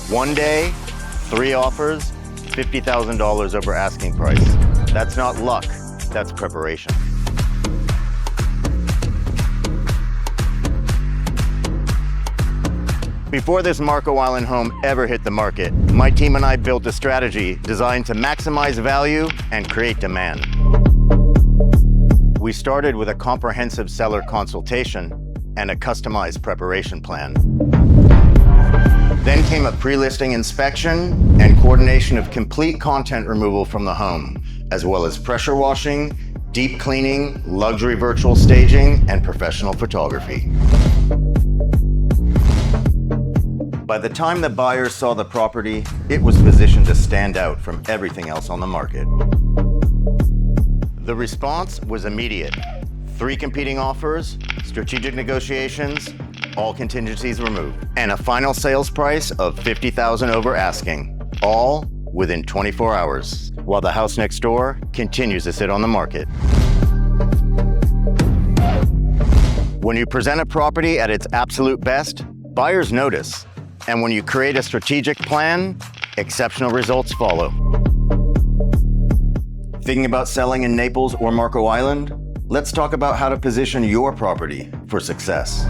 One day, 3 offers, $50,000 over asking price. That's not luck, that's preparation. Before this Marco Island home ever hit the market, my team and I built a strategy designed to maximize value and create demand. We started with a comprehensive seller consultation and a customized preparation plan. Then came a pre-listing inspection and coordination of complete content removal from the home, as well as pressure washing, deep cleaning, luxury virtual staging, and professional photography. By the time the buyers saw the property, it was positioned to stand out from everything else on the market. The response was immediate. 3 competing offers, strategic negotiations, all contingencies removed, and a final sales price of $50,000 over asking, all within 24 hours, while the house next door continues to sit on the market. When you present a property at its absolute best, buyers notice. And when you create a strategic plan, exceptional results follow. Thinking about selling in Naples or Marco Island? Let's talk about how to position your property for success.